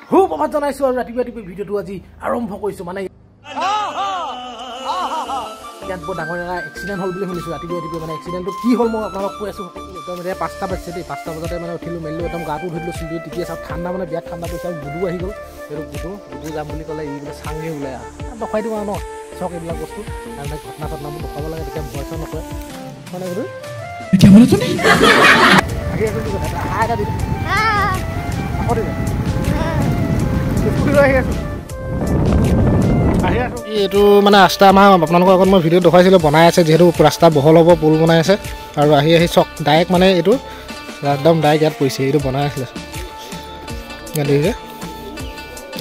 সুপ্ৰভাত জনাইছোঁ আৰু ৰাতিপুৱা ভিডিঅ'টো আজি আৰম্ভ কৰিছোঁ। মানে ইয়াত বৰ ডাঙৰ এটা এক্সিডেণ্ট হ'ল বুলি শুনিছোঁ। ৰাতিপুৱা মানে এক্সিডেণ্টটো কি হ'ল মই আপোনালোক কৈ আছোঁ। একদম এতিয়া 5টা বাজিছে দেই। 5টা বজাতে মানে উঠিলোঁ মেলিলোঁ, একদম গাটো ধুলোঁ, চুলিটো টিকি আছে। ঠাণ্ডা মানে বিৰাট ঠাণ্ডা পৰিছে আৰু গুডু আহি গ'ল। সেইটো গুডু যাম বুলি ক'লে ই বোলে চাংগে ওলাই দেখুৱাই দিওঁ আৰু ন চক এইবিলাক বস্তু তাৰমানে ঘটনা চটনাবোৰ দেখুৱাব লাগে, তেতিয়া ভয় চয় নকৰে মানে গুডু আহি আছোঁ কি কথা এটা দি আকৌ দিলে আহি আছোঁ। এইটো মানে ৰাস্তা আমাৰ আপোনালোকৰ আগত মই ভিডিঅ' দেখুৱাইছিলোঁ, বনাই আছে যিহেতু ৰাস্তা বহল হ'ব, পুল বনাই আছে আৰু আহি চক ডাইৰেক্ট মানে এইটো একদম ডাইৰেক্ট ইয়াত পৰিছে। এইটো বনাই আছিলে ইয়াত দেখিছে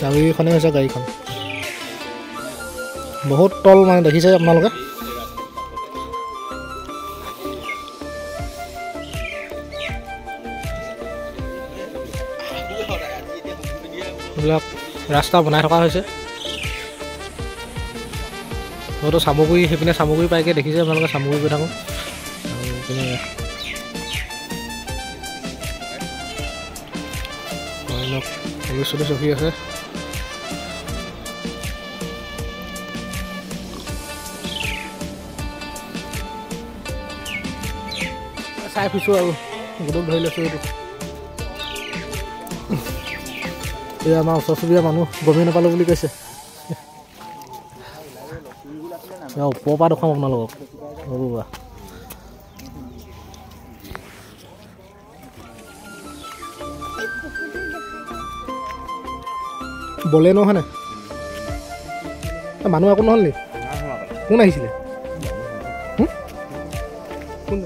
আৰু এইখনেই হৈছে গাড়ীখন। বহুত তল মানে দেখিছে আপোনালোকে। এইবিলাক ৰাস্তা বনাই থকা হৈছে। মইতো চামগুৰি সেইপিনে চামগুৰি পাইকে দেখিছে আপোনালোকে, চামগুৰি গৈ থাকোঁ আৰু এইপিনে পুলিচ চুলিচ ৰখি আছে। চাই ফুৰিছোঁ আৰু গুডুক ধৰি লৈছোঁ। এই আমাৰ ওচৰ চুবুৰীয়া মানুহ গমেই নাপালোঁ বুলি কৈছে। ওপৰৰ পৰা দেখুৱাম আপোনালোকক ৰ'বা। বলে নহয় নে মানুহ একো নহ'ল নি? কোন আহিছিলে? কোন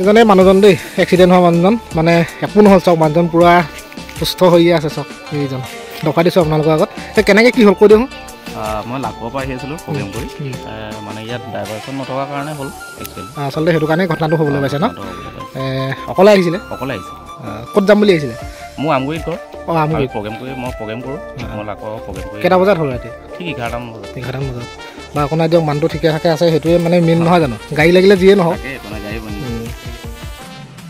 এইজনে মানুহজন দেই, এক্সিডেণ্ট হোৱা মানুহজন। মানে একো নহ'ল, চাওক মানুহজন পূৰা সুস্থ হৈয়ে আছে। চাওক এইজন দেখুৱাই দিছোঁ আপোনালোকৰ আগত। কেনেকৈ কি হ'ল কৈ দিওঁ। মই লাঘৰ পৰা আহি আছিলোঁ প্ৰগ্ৰেম কৰি, মানে ইয়াত ড্ৰাইভাৰজন নথকাৰ কাৰণে হ'ল এক্সিডেণ্ট। আচলতে সেইটো কাৰণে ঘটনাটো হ'বলৈ পাইছে ন? অকলে আহিছিলে? অকলে আহিছে। ক'ত যাম বুলি আহিছিলে? মোৰ আমগুৰিত ঘৰ। অঁ আমগুৰিত প্ৰগ্ৰেম কৰি মই প্ৰগ্ৰেম কৰোঁ। মই লাঘৰ প্ৰগ্ৰেম কৰি কেইটা বজাত হ'ল ৰাতি? ঠিক 11টামান বজাত। 11টামান বজাত বা আপোনাৰ দিয়ক মানুহটো ঠিকে থাকে আছে, সেইটোৱে মানে মেইন নহয় জানো? গাড়ী লাগিলে যিয়ে নহওক।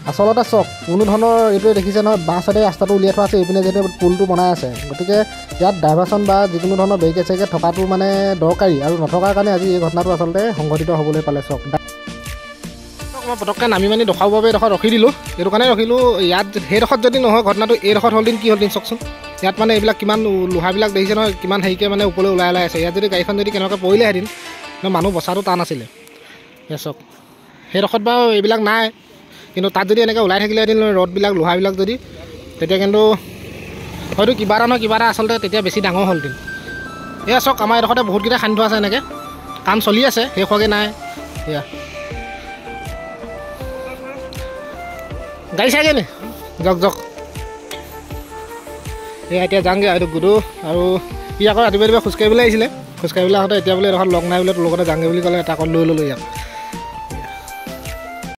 আচলতে চাওক কোনো ধৰণৰ এইটোৱে দেখিছে নহয়, বাওঁ চাইডে ৰাস্তাটো উলিয়াই থোৱা আছে, এইপিনে যিহেতু পুলটো বনাই আছে। গতিকে ইয়াত ড্ৰাইভাৰজন বা যিকোনো ধৰণৰ বেৰিকেড চেৰিকেড থকাটো মানে দৰকাৰী, আৰু নথকাৰ কাৰণে আজি এই ঘটনাটো আচলতে সংঘটিত হ'বলৈ পালে। চাওক মই পটককৈ নামি মানি দেখাবৰ বাবে এডোখৰত ৰখি দিলোঁ। এইটো কাৰণে ৰখিলোঁ, ইয়াত সেইডোখৰত যদি নহয় ঘটনাটো এইডোখৰত হ'ল দিন কি হ'ল দিন চাওকচোন। ইয়াত মানে এইবিলাক কিমান লোহাবিলাক দেখিছে নহয়, কিমান হেৰিকৈ মানে ওপৰলৈ ওলাই আছে। ইয়াত যদি গাড়ীখন যদি কেনেকৈ পৰিলেহেঁতেন মানুহ বচাটো টান আছিলে। চাওক সেইডোখৰত বাৰু এইবিলাক নাই, কিন্তু তাত যদি এনেকৈ ওলাই থাকিলেহেঁতেন ৰডবিলাক লোহাবিলাক যদি, তেতিয়া কিন্তু হয়তো কিবা এটা নহয় কিবা এটা আচলতে তেতিয়া বেছি ডাঙৰ হ'লহেঁতেন। এয়া চাওক আমাৰ এইডোখৰতে বহুতকেইটা খান্দি থোৱা আছে, এনেকৈ কাম চলি আছে, শেষ হোৱাগৈ নাই। এয়া গাড়ী চাইগৈ নি? যাওক এয়া এতিয়া যাওঁগৈ। এইটো গুডু আৰু ই আকৌ ৰাতিপুৱা খোজকাঢ়িবলৈ আহিছিলে। খোজকাঢ়িবলৈ আহোঁতে এতিয়া বোলে এডোখৰত লগ নাই বোলে, তোৰ লগতে যাওঁগৈ বুলি ক'লে, এটা আকৌ লৈ ল'লোঁ ইয়াক।